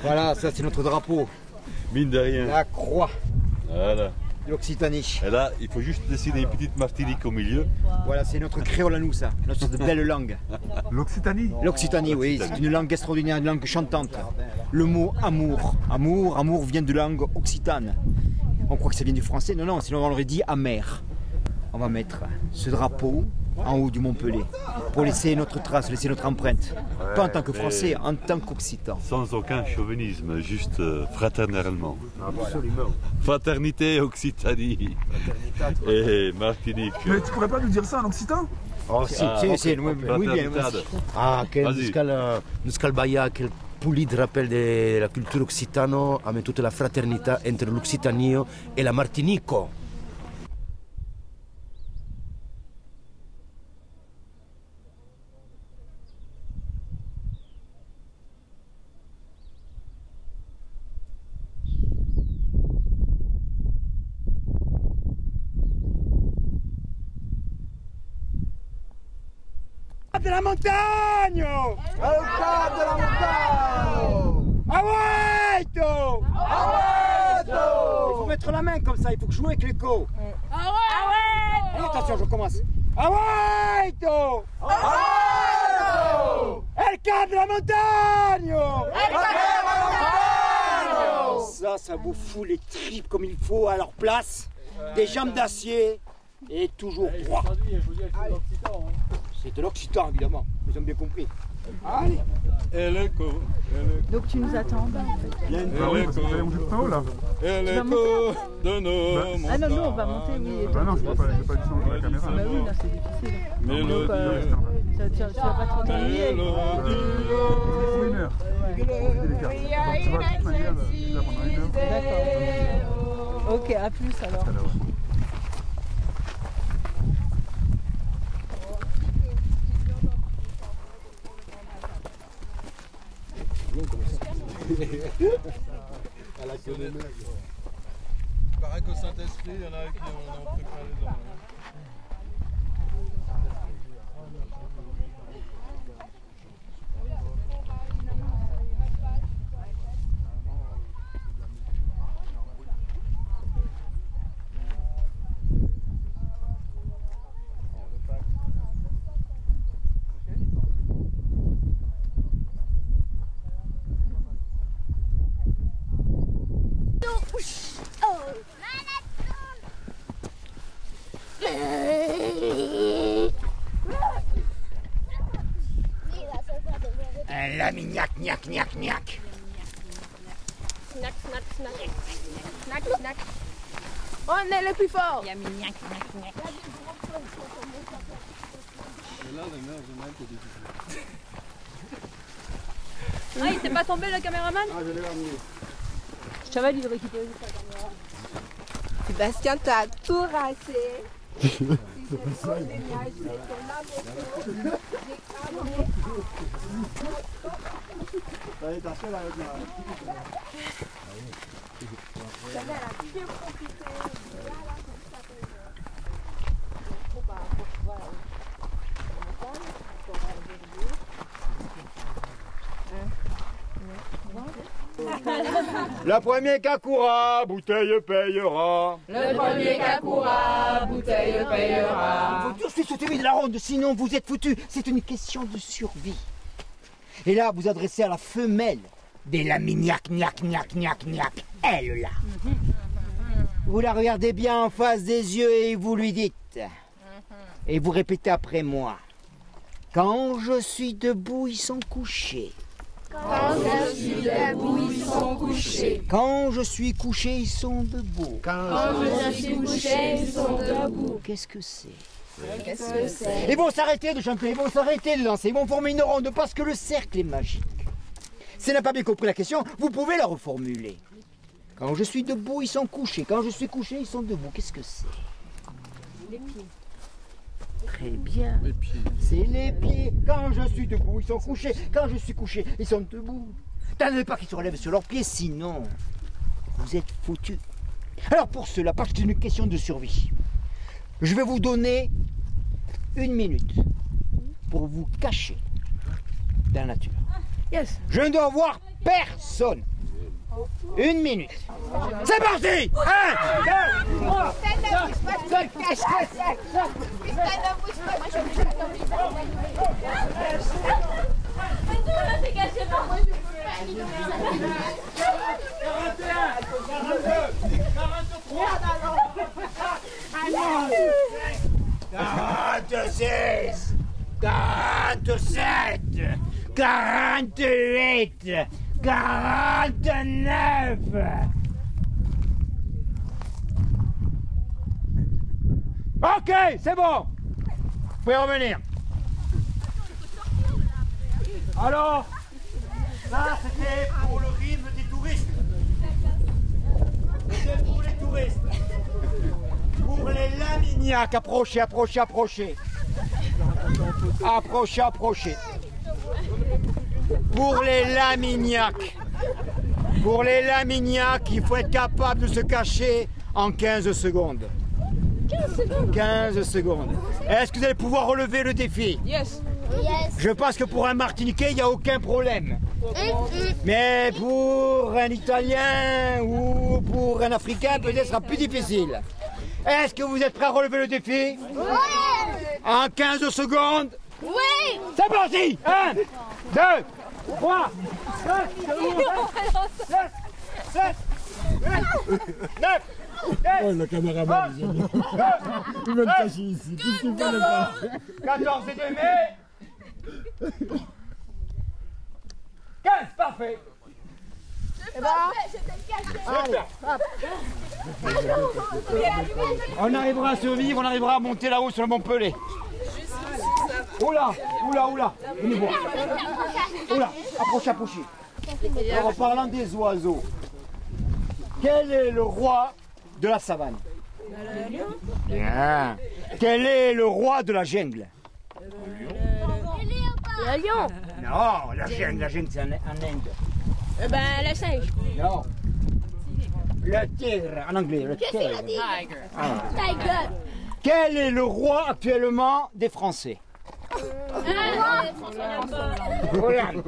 Voilà, ça c'est notre drapeau. Mine de rien. La croix Voilà. de l'Occitanie. Et là, il faut juste dessiner une petite Martinique au milieu. Voilà, c'est notre créole à nous, ça. Notre belle langue. L'Occitanie? L'Occitanie, oui, c'est une langue extraordinaire, une langue chantante. Le mot amour. Amour vient de langue occitane. On croit que ça vient du français. Non, non, sinon on aurait dit amer. On va mettre ce drapeau en haut du Montpellier pour laisser notre trace, laisser notre empreinte. Pas en tant que Français, en tant qu'Occitan. Sans aucun chauvinisme, juste fraternellement. Absolument. Fraternité, Occitanie et Martinique. Mais tu pourrais pas nous dire ça en occitan? Oh, si, oui, bien. Ah, che Vas-y. Nuscal Baia, quel pulito rappel de la cultura occitano, avec toute la fraternità entre l'Occitanio et la Martinico. De la montagne! Al cap de la montagne! Aoueto! Aoueto! Il faut mettre la main comme ça, il faut jouer avec l'écho. Allez, attention, je commence. Aoueto! Aoueto! El cap de la montagne! El cap de la montagne! Ça vous fout les tripes comme il faut à leur place. Des jambes d'acier et toujours droit. C'est de l'Occitan, évidemment. Vous avez bien compris. Allez. Et l'écho. Donc tu nous attends en bas en fait. Bah oui, parce qu'il fallait monter tout en haut là. Et Tu vas monter de nos Ah non, non, on va monter, oui. et Bah non, toi, je peux pas du tout changer la caméra. Bah oui, non, c'est difficile. Mélodie. Donc, tu vas pas trop t'ennuyer. C'est une heure. C'est délicat. Donc tu vas de toute manière, tu es là pendant une heure. D'accord. Ok, à plus alors. Alors, Il paraît qu'au Saint-Esprit, il y en a qui ont préparé les hommes. La mignac, gnac, gnac, gnac. Snack, snack, snack. Snack, snack. On est le plus fort. Yami, gnac, gnac, gnac. Et là, les mères, je m'aime, c'est difficile. Ah, il t'est pas tombé le caméraman? Ah, je l'ai ramené. Je t'avais dit de récupérer sa caméra. Sébastien, t'as tout raté. Allez, attention là, avec la... Le premier Kakura, bouteille payera. Le premier Kakura, bouteille payera. Faut tous suivre celui de la ronde, sinon vous êtes foutus. C'est une question de survie. Et là, vous adressez à la femelle des lamignac, gnac, gnac, gnac, gnac. Elle là. Vous la regardez bien en face des yeux et vous lui dites. Et vous répétez après moi. Quand je suis debout, ils sont couchés. Quand je suis debout, ils sont couchés. Quand je suis couché, ils sont debout. Quand je suis couché, ils sont debout. Qu'est-ce que c'est? Qu'est-ce que c'est? Ils vont s'arrêter de chanter, ils vont s'arrêter de danser, ils vont former une ronde parce que le cercle est magique. Si vous n'avez pas bien compris la question, vous pouvez la reformuler. Quand je suis debout, ils sont couchés. Quand je suis couché, ils sont debout. Qu'est-ce que c'est? Les pieds. Très bien. Les pieds. C'est les pieds. Quand je suis debout, ils sont couchés. Quand je suis couché, ils sont debout. T'attendez pas qu'ils se relèvent sur leurs pieds, sinon vous êtes foutus. Alors pour cela, parce que c'est une question de survie, je vais vous donner 1 minute pour vous cacher dans la nature. Yes. Je ne dois voir personne. 1 minute. C'est parti. 1, 2, 3, 4, 5, 46, 47, 48, 49. Ok, c'est bon. Vous pouvez revenir. Alors, ça c'était pour le rythme des touristes. C'était pour les touristes. Pour les Lamignacs, approchez, approchez, approchez. Approchez, approchez. Pour les Lamignacs. Pour les Lamignacs, il faut être capable de se cacher en 15 secondes. 15 secondes. Est-ce que vous allez pouvoir relever le défi? Yes. Je pense que pour un Martiniquais, il n'y a aucun problème. Mais pour un Italien ou pour un Africain, peut-être ce sera plus difficile. Est-ce que vous êtes prêts à relever le défi? Oui. En 15 secondes? Oui. C'est parti. 1, 2, 3, 4, 5, 6, 7, 8, 9, 10, le caméraman, il veut me cacher ici. Tout ce qu'il fait, 14 et demi. 15, parfait. On arrivera à survivre, on arrivera à monter là-haut sur le Montpellier. Oula, oula, oula. Venez voir. Oula, approchez, approchez. Alors, en parlant des oiseaux, quel est le roi de la savane? Bien. Quel est le roi de la jungle? Le lion. Non, la jungle c'est en Inde. Ben, le singe. Non. Le tigre, en anglais, le tigre. Ah. Tiger. Quel est le roi actuellement des Français? Hollande.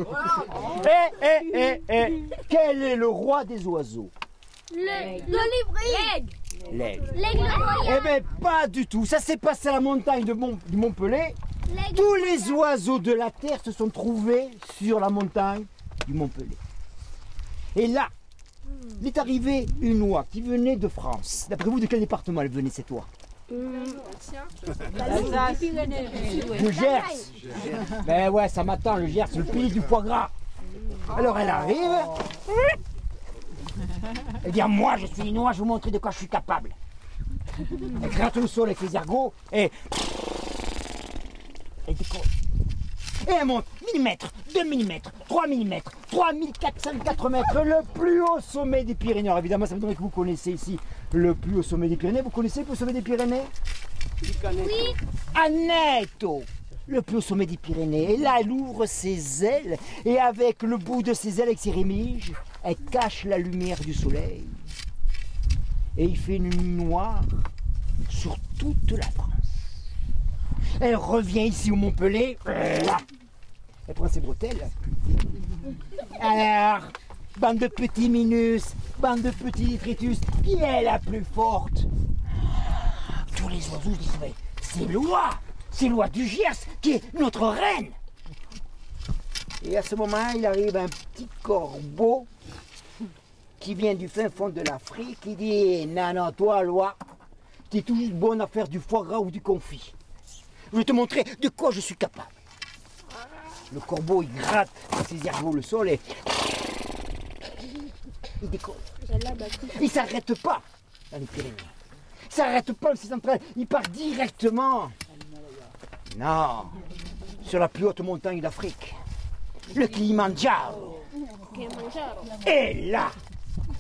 Quel est le roi des oiseaux? L'olivrier. L'aigle. L'aigle royal. Eh bien, pas du tout. Ça s'est passé à la montagne du Montpellier. Tous les oiseaux de la terre se sont trouvés sur la montagne du Montpellier. Et là, il est arrivé une oie qui venait de France. D'après vous, de quel département elle venait, cette oie? Du Gers. Ben ouais, ça m'attend, le Gers, le pays du foie gras. Alors elle arrive. Elle dit, moi je suis une oie, je vais vous montrer de quoi je suis capable. Elle gratte le sol avec les ergots et elle décolle. Et elle monte millimètre, 2 mm, 3 mm, 3404 mètres, le plus haut sommet des Pyrénées. Alors évidemment, ça me donne que vous connaissez ici le plus haut sommet des Pyrénées. Vous connaissez le plus haut sommet des Pyrénées? Oui. Aneto, le plus haut sommet des Pyrénées. Et là, elle ouvre ses ailes et avec le bout de ses ailes, avec ses rémiges, elle cache la lumière du soleil. Et il fait une nuit noire sur toute la France. Elle revient ici au Montpellier. Elle prend ses bretelles. Alors, bande de petits minus, bande de petits détritus, qui est la plus forte? Tous les oiseaux disent, mais c'est l'oie, c'est l'oie du Gers qui est notre reine. Et à ce moment, il arrive un petit corbeau qui vient du fin fond de l'Afrique, qui dit, non, non, toi, l'oie, tu es toujours bonne à faire du foie gras ou du confit. Je vais te montrer de quoi je suis capable. Le corbeau, il gratte ses ergots le sol et il décolle. Il ne s'arrête pas dans les Pyrénées. Il ne s'arrête pas dans les centrales. Il part directement. Non, sur la plus haute montagne d'Afrique. Le Kilimanjaro. Et là,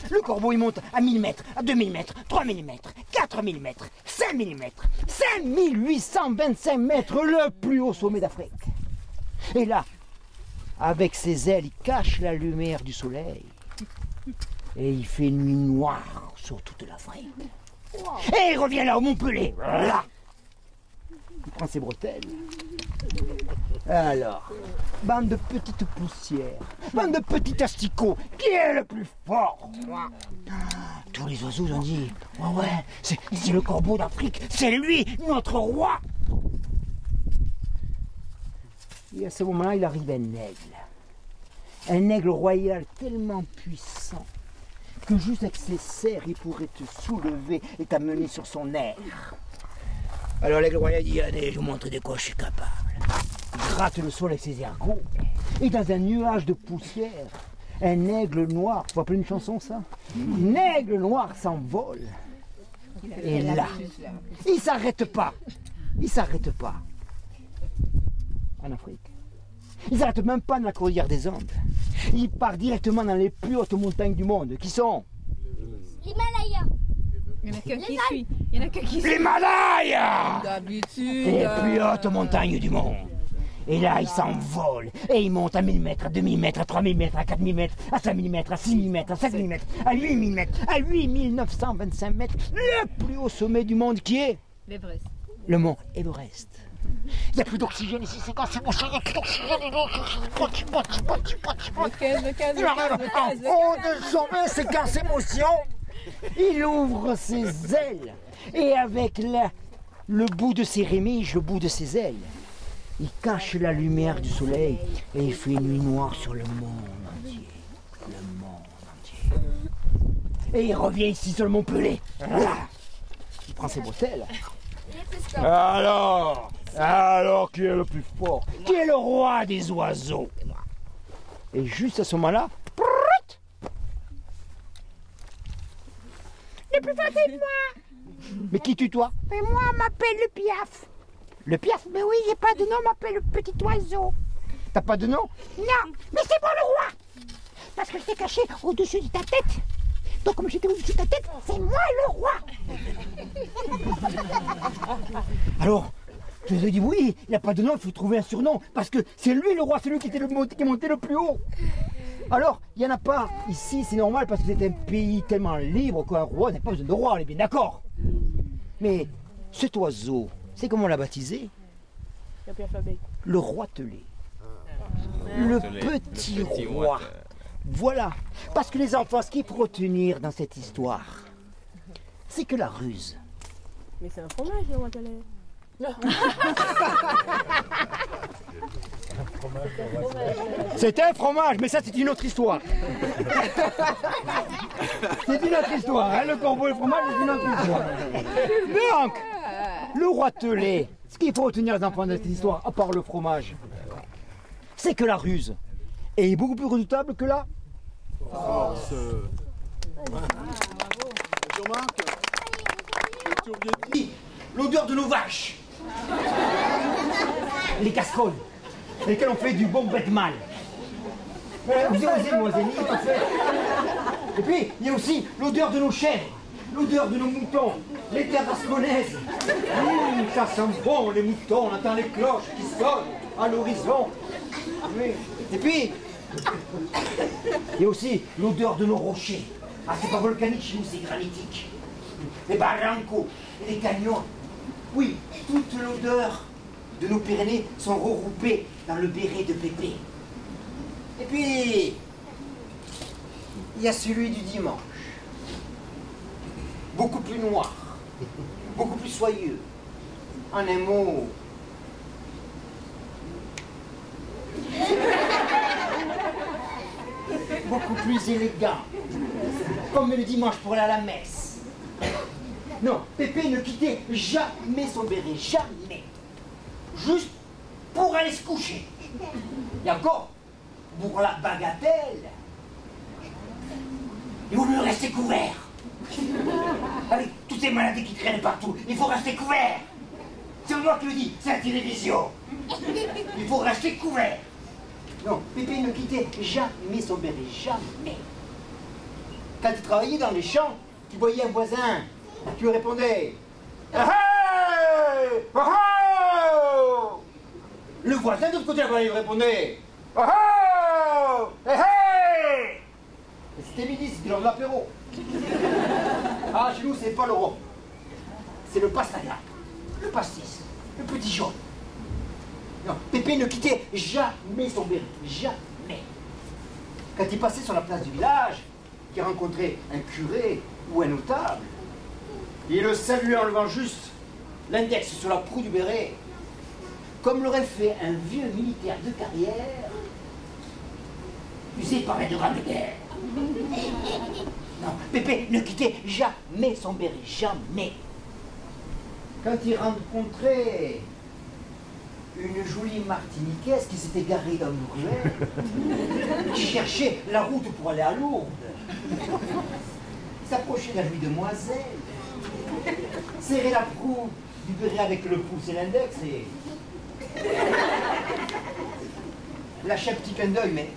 le corbeau, il monte à 1000 mètres, à 2 mm, 3 mm, 4 mm, 5 mm, 5825 mètres, le plus haut sommet d'Afrique. Et là, avec ses ailes, il cache la lumière du soleil. Et il fait nuit noire sur toute l'Afrique. Et il revient là, au Montpellier. Là. Il prend ses bretelles. Alors, bande de petites poussières, bande de petits asticots, qui est le plus fort? Tous les oiseaux ont dit, ouais, c'est le corbeau d'Afrique, c'est lui, notre roi. Et à ce moment-là, il arrive un aigle royal tellement puissant que juste avec ses serres, il pourrait te soulever et t'amener sur son air. Alors l'aigle royal dit, allez, je vous montre de quoi je suis capable. Il gratte le sol avec ses ergots. Et dans un nuage de poussière, un aigle noir, tu vas appeler une chanson ça? Un aigle noir s'envole. Et là, il s'arrête pas. Il s'arrête pas. En Afrique. Il s'arrête même pas dans la cordillère des Andes. Il part directement dans les plus hautes montagnes du monde, qui sont L'Himalaya. Il y en a qu'un qui suit. Il y en a qu'un qui suit. l'Himalaya! D'habitude. Les plus hautes montagnes du monde. Et là, il s'envole. Et il monte à 1000 mètres, à 2000 mètres, à 3000 mètres, à 4000 mètres, à 5000 mètres, à 6000 mètres, à 5000 mètres, à 8000 mètres, à 8925 mètres. Le plus haut sommet du monde qui est L'Everest. le mont Everest. Il n'y a plus d'oxygène ici, c'est quand c'est mon cher, il n'y a plus d'oxygène. Le 15. En haut de sommet, c'est quand c'est émotion. Il ouvre ses ailes et avec le bout de ses rémiges, le bout de ses ailes, il cache la lumière du soleil et il fait une nuit noire sur le monde entier. Le monde entier. Et il revient ici sur le mont Pelé. Voilà. Il prend ses bretelles. Alors, qui est le plus fort? Qui est le roi des oiseaux? Et juste à ce moment-là, le plus fort c'est moi. Mais qui tue-toi? Mais moi, on m'appelle le Piaf. Le Piaf? Mais oui, j'ai pas de nom, on m'appelle le petit oiseau. T'as pas de nom? Non, mais c'est moi le roi. Parce que je t'ai caché au-dessus de ta tête. Donc comme j'étais au-dessus de ta tête, c'est moi le roi. Alors, je lui ai dit oui, il n'a pas de nom, il faut trouver un surnom. Parce que c'est lui le roi, c'est lui qui est monté le plus haut. Alors, il n'y en a pas. Ici, c'est normal parce que c'est un pays tellement libre qu'un roi n'a pas besoin de roi, on est bien d'accord. Mais cet oiseau, c'est comment on l'a baptisé? Le roitelet. Le petit roi. Voilà. Parce que les enfants, ce qu'il faut retenir dans cette histoire, c'est que la ruse. Mais c'est un fromage, le roitelet. C'est un fromage, mais ça c'est une autre histoire. C'est une autre histoire, hein, le corbeau et le fromage c'est une autre histoire. Donc, le roitelet, ce qu'il faut retenir les enfants de cette histoire, à part le fromage, c'est que la ruse est beaucoup plus redoutable que la force. Jean-Marc, L'odeur de nos vaches, les casseroles, lesquelles on fait du bon bête mal. Vous osez, moi, et puis, il y a aussi l'odeur de nos chèvres, l'odeur de nos moutons, les terres asconaises. Ça sent bon, les moutons, on entend les cloches qui sonnent à l'horizon. Oui. Et puis, il y a aussi l'odeur de nos rochers. Ah, c'est pas volcanique chez nous, c'est granitique. Les barrancos, les canyons. Oui, toute l'odeur de nos Pyrénées sont regroupées dans le béret de Pépé. Et puis, il y a celui du dimanche. Beaucoup plus noir, beaucoup plus soyeux. En un mot, beaucoup plus élégant. Comme le dimanche pour aller à la messe. Non, Pépé ne quittait jamais son béret, jamais. Juste pour aller se coucher. Et encore, pour la bagatelle, il vaut mieux rester couvert. Avec toutes ces maladies qui traînent partout, il faut rester couvert. C'est moi qui le dis, c'est la télévision. Il faut rester couvert. Non, Pépé ne quittait jamais son béret, jamais. Quand il travaillait dans les champs, tu voyais un voisin, tu lui répondais « Ah hey! Ah oh !» Le voisin de l'autre côté, il lui répondait « Ah oh! Hey hey !» C'était midi, c'était l'heure de l'apéro. Ah, chez nous, c'est pas le rhum. C'est le pastaya, le pastis. le petit jaune. Non, Pépé ne quittait jamais son béret, jamais. Quand il passait sur la place du village, qu'il rencontrait un curé ou un notable, il le saluait en levant juste l'index sur la proue du béret, comme l'aurait fait un vieux militaire de carrière, usé par les deux grandes guerres. Non, Pépé ne quittait jamais son béret, jamais. Quand il rencontrait une jolie martiniquaise qui s'était garée dans une ruelle, qui cherchait la route pour aller à Lourdes, il s'approchait de la jolie demoiselle, serrait la proue du béret avec le pouce et l'index et lâchait un petit clin d'œil, mais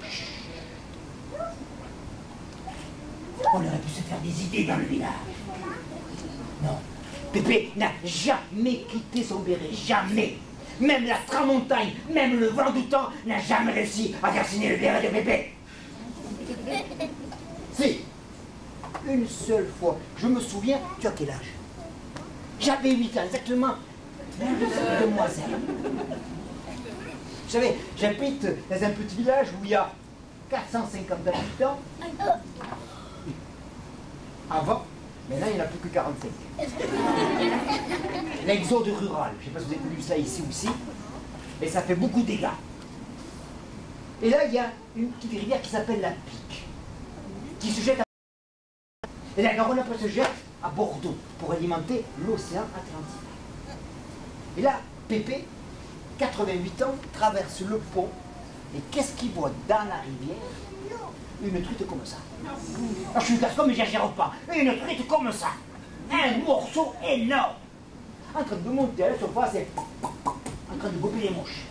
on aurait pu se faire des idées dans le village. Non, Pépé n'a jamais quitté son béret, jamais. Même la tramontagne, même le vent du temps n'a jamais réussi à dessiner le béret de Pépé. Si, une seule fois, je me souviens, tu as quel âge? J'avais 8 ans, exactement. Même demoiselle. Vous savez, j'habite dans un petit village où il y a 450 habitants. Avant, maintenant il n'y en a plus que 45. L'exode rural, je ne sais pas si vous avez vu ça ici aussi, mais ça fait beaucoup de dégâts. Et là, il y a une petite rivière qui s'appelle la Pique, qui se jette à... Et la Garonne après se jette à Bordeaux pour alimenter l'océan Atlantique. Et là, Pépé, 88 ans, traverse le pont, et qu'est-ce qu'il voit dans la rivière? Une truite comme ça. Alors, je suis garçon, mais j'exagère pas. Une truite comme ça. Un morceau énorme. En train de monter à la surface et en train de botter les mouches.